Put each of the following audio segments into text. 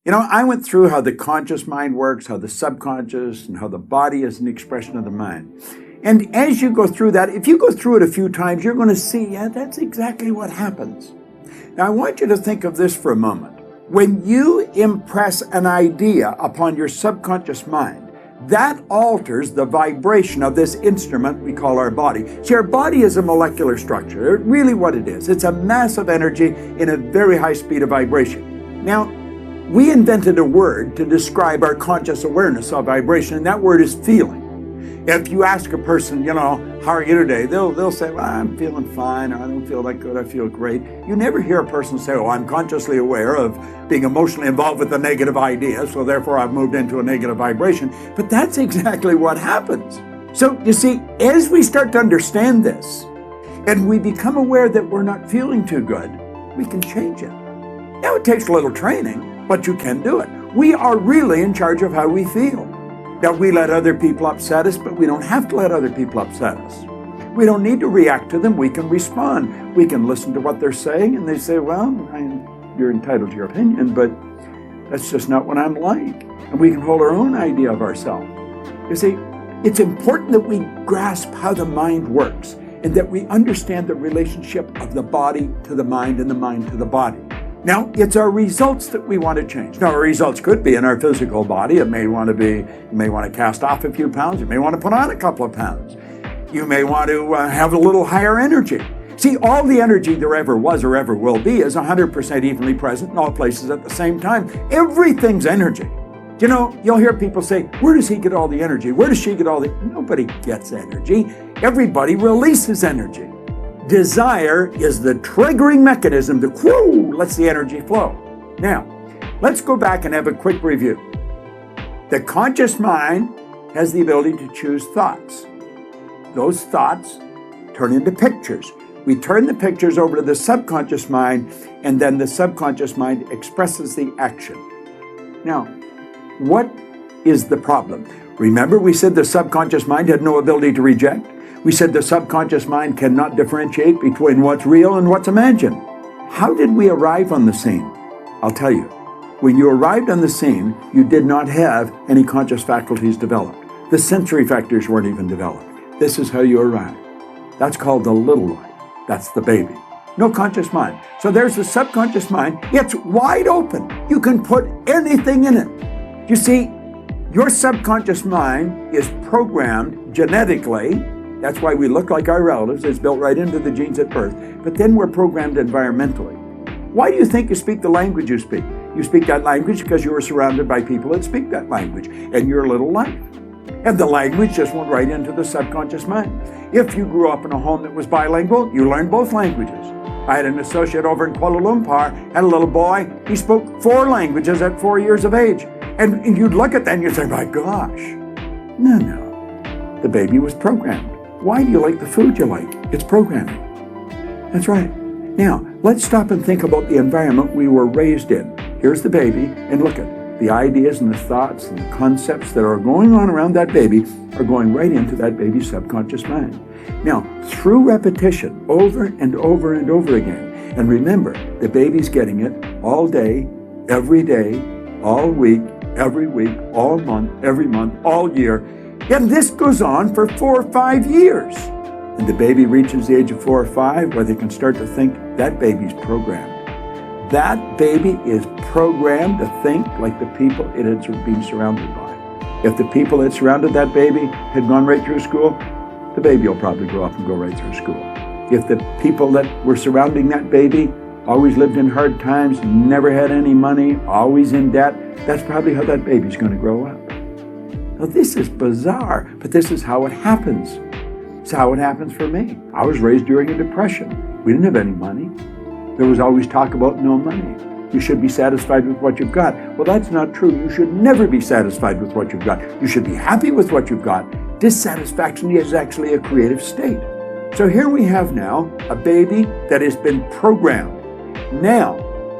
I went through how the conscious mind works, how the subconscious, and how the body is an expression of the mind. And as you go through that, if you go through it a few times, you're going to see, yeah, that's exactly what happens. Now, I want you to think of this for a moment. When you impress an idea upon your subconscious mind, that alters the vibration of this instrument we call our body. See, our body is a molecular structure. Really what it is. It's a mass of energy in a very high speed of vibration. Now, we invented a word to describe our conscious awareness of vibration, and that word is feeling. If you ask a person, how are you today? They'll say, well, I'm feeling fine, or I don't feel that good, I feel great. You never hear a person say, oh, I'm consciously aware of being emotionally involved with a negative idea, so therefore I've moved into a negative vibration. But that's exactly what happens. So you see, as we start to understand this, and we become aware that we're not feeling too good, we can change it. Now it takes a little training, but you can do it. We are really in charge of how we feel. Now, we let other people upset us, but we don't have to let other people upset us. We don't need to react to them. We can respond. We can listen to what they're saying, and they say, well, you're entitled to your opinion, but that's just not what I'm like. And we can hold our own idea of ourselves. You see, it's important that we grasp how the mind works and that we understand the relationship of the body to the mind and the mind to the body. Now, it's our results that we want to change. Now, our results could be in our physical body. You may want to cast off a few pounds. You may want to put on a couple of pounds. You may want to have a little higher energy. See, all the energy there ever was or ever will be is 100% evenly present in all places at the same time. Everything's energy. You'll hear people say, where does he get all the energy? Where does she get all the... Nobody gets energy. Everybody releases energy. Desire is the triggering mechanism that lets the energy flow. Now, let's go back and have a quick review. The conscious mind has the ability to choose thoughts. Those thoughts turn into pictures. We turn the pictures over to the subconscious mind, and then the subconscious mind expresses the action. Now, what is the problem? Remember, we said the subconscious mind had no ability to reject? We said the subconscious mind cannot differentiate between what's real and what's imagined. How did we arrive on the scene? I'll tell you. When you arrived on the scene, you did not have any conscious faculties developed. The sensory factors weren't even developed. This is how you arrived. That's called the little life. That's the baby. No conscious mind. So there's the subconscious mind. It's wide open. You can put anything in it. You see, your subconscious mind is programmed genetically. That's why we look like our relatives. It's built right into the genes at birth. But then we're programmed environmentally. Why do you think you speak the language you speak? You speak that language because you were surrounded by people that speak that language in your little life. And the language just went right into the subconscious mind. If you grew up in a home that was bilingual, you learned both languages. I had an associate over in Kuala Lumpur, had a little boy, he spoke 4 languages at 4 years of age. And you'd look at that and you'd say, my gosh. No. The baby was programmed. Why do you like the food you like? It's programming. That's right. Now, let's stop and think about the environment we were raised in. Here's the baby, and look at the ideas and the thoughts and the concepts that are going on around that baby are going right into that baby's subconscious mind. Now, through repetition, over and over and over again, and remember, the baby's getting it all day, all week, every week, all month, every month, all year. And this goes on for 4 or 5 years. And the baby reaches the age of 4 or 5 where they can start to think that baby's programmed. That baby is programmed to think like the people it had been surrounded by. If the people that surrounded that baby had gone right through school, the baby will probably grow up and go right through school. If the people that were surrounding that baby always lived in hard times, never had any money, always in debt, that's probably how that baby's going to grow up. Now, this is bizarre, but this is how it happens. It's how it happens for me. I was raised during a depression. We didn't have any money. There was always talk about no money. You should be satisfied with what you've got. Well, that's not true. You should never be satisfied with what you've got. You should be happy with what you've got. Dissatisfaction is actually a creative state. So here we have now a baby that has been programmed. Now,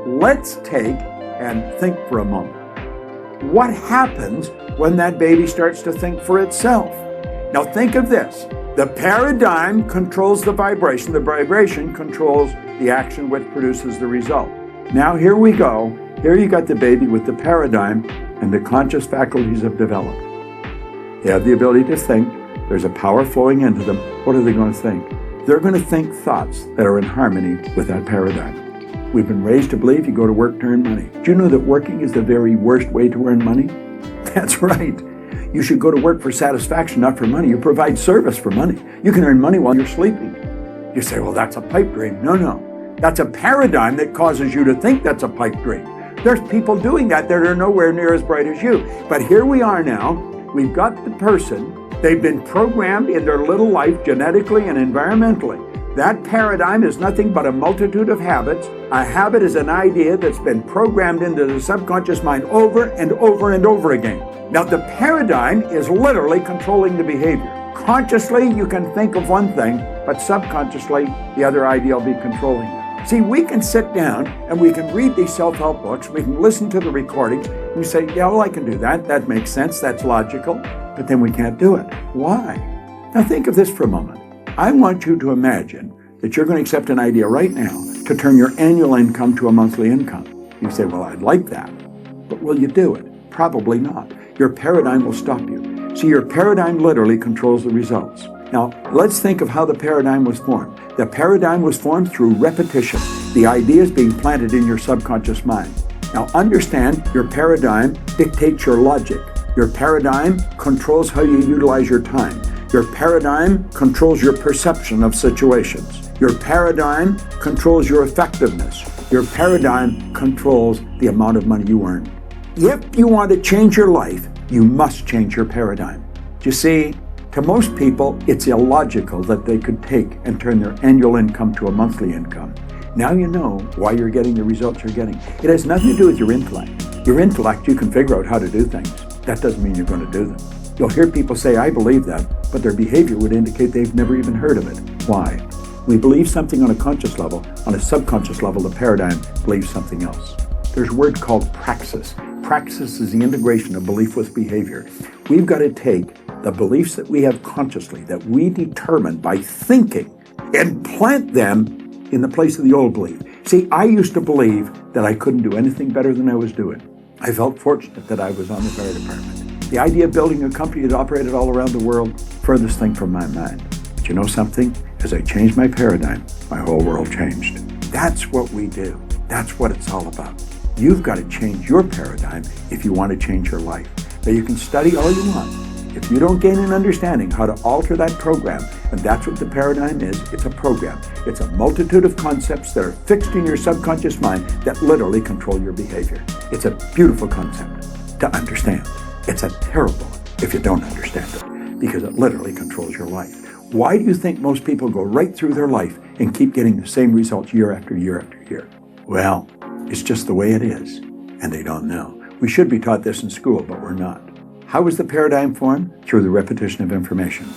let's take and think for a moment. What happens when that baby starts to think for itself? Now think of this. The paradigm controls the vibration. The vibration controls the action which produces the result. Now here we go. Here you got the baby with the paradigm and the conscious faculties have developed. They have the ability to think. There's a power flowing into them. What are they going to think? They're going to think thoughts that are in harmony with that paradigm. We've been raised to believe you go to work to earn money. Do you know that working is the very worst way to earn money? That's right. You should go to work for satisfaction, not for money. You provide service for money. You can earn money while you're sleeping. You say, well, that's a pipe dream. No. That's a paradigm that causes you to think that's a pipe dream. There's people doing that are nowhere near as bright as you. But here we are now. We've got the person. They've been programmed in their little life genetically and environmentally. That paradigm is nothing but a multitude of habits. A habit is an idea that's been programmed into the subconscious mind over and over and over again. Now, the paradigm is literally controlling the behavior. Consciously, you can think of one thing, but subconsciously, the other idea will be controlling you. See, we can sit down and we can read these self-help books, we can listen to the recordings, and you say, yeah, well, I can do that. That makes sense. That's logical. But then we can't do it. Why? Now, think of this for a moment. I want you to imagine that you're going to accept an idea right now to turn your annual income to a monthly income. You say, well, I'd like that. But will you do it? Probably not. Your paradigm will stop you. See, your paradigm literally controls the results. Now, let's think of how the paradigm was formed. The paradigm was formed through repetition. The ideas being planted in your subconscious mind. Now, understand your paradigm dictates your logic. Your paradigm controls how you utilize your time. Your paradigm controls your perception of situations. Your paradigm controls your effectiveness. Your paradigm controls the amount of money you earn. If you want to change your life, you must change your paradigm. You see, to most people, it's illogical that they could take and turn their annual income to a monthly income. Now you know why you're getting the results you're getting. It has nothing to do with your intellect. Your intellect, you can figure out how to do things. That doesn't mean you're going to do them. You'll hear people say, I believe that, but their behavior would indicate they've never even heard of it. Why? We believe something on a conscious level. On a subconscious level, the paradigm believes something else. There's a word called praxis. Praxis is the integration of belief with behavior. We've got to take the beliefs that we have consciously, that we determine by thinking, and plant them in the place of the old belief. See, I used to believe that I couldn't do anything better than I was doing. I felt fortunate that I was on the fire department. The idea of building a company that operated all around the world, furthest thing from my mind. But you know something? As I changed my paradigm, my whole world changed. That's what we do. That's what it's all about. You've got to change your paradigm if you want to change your life. Now, you can study all you want. If you don't gain an understanding how to alter that program, and that's what the paradigm is, it's a program. It's a multitude of concepts that are fixed in your subconscious mind that literally control your behavior. It's a beautiful concept to understand. It's a terrible if you don't understand it, because it literally controls your life. Why do you think most people go right through their life and keep getting the same results year after year after year? Well, it's just the way it is, and they don't know. We should be taught this in school, but we're not. How is the paradigm formed? Through the repetition of information.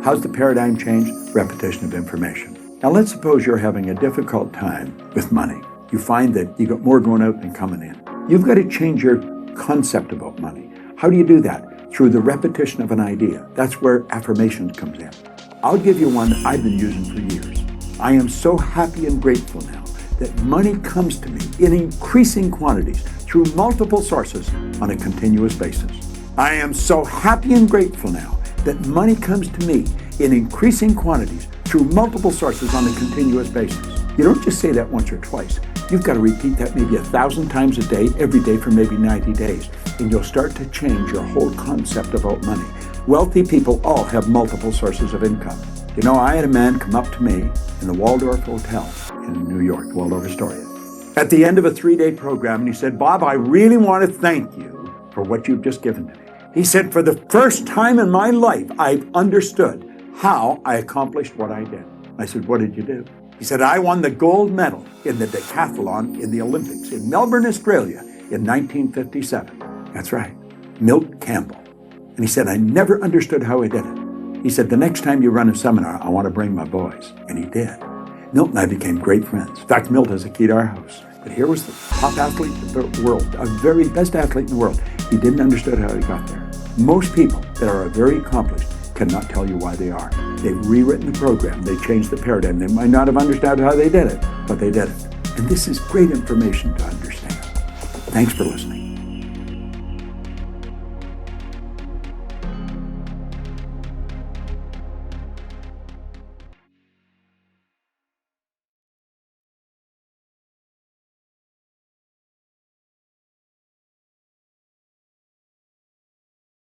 How's the paradigm changed? Repetition of information. Now let's suppose you're having a difficult time with money. You find that you got more going out than coming in. You've got to change your concept about money. How do you do that? Through the repetition of an idea. That's where affirmations comes in. I'll give you one that I've been using for years. I am so happy and grateful now that money comes to me in increasing quantities through multiple sources on a continuous basis. I am so happy and grateful now that money comes to me in increasing quantities through multiple sources on a continuous basis. You don't just say that once or twice. You've got to repeat that maybe 1,000 times a day, every day for maybe 90 days, and you'll start to change your whole concept about money. Wealthy people all have multiple sources of income. You know, I had a man come up to me in the Waldorf Hotel in New York, Waldorf Astoria, at the end of a 3-day program, and he said, Bob, I really want to thank you for what you've just given to me. He said, for the first time in my life, I've understood how I accomplished what I did. I said, what did you do? He said, I won the gold medal in the decathlon in the Olympics in Melbourne, Australia in 1957. That's right, Milt Campbell. And he said, I never understood how I did it. He said, the next time you run a seminar, I want to bring my boys. And he did. Milt and I became great friends. In fact, Milt has a key to our house. But here was the top athlete in the world, a very best athlete in the world. He didn't understand how he got there. Most people that are very accomplished cannot tell you why they are. They've rewritten the program. They changed the paradigm. They might not have understood how they did it, but they did it. And this is great information to understand. Thanks for listening.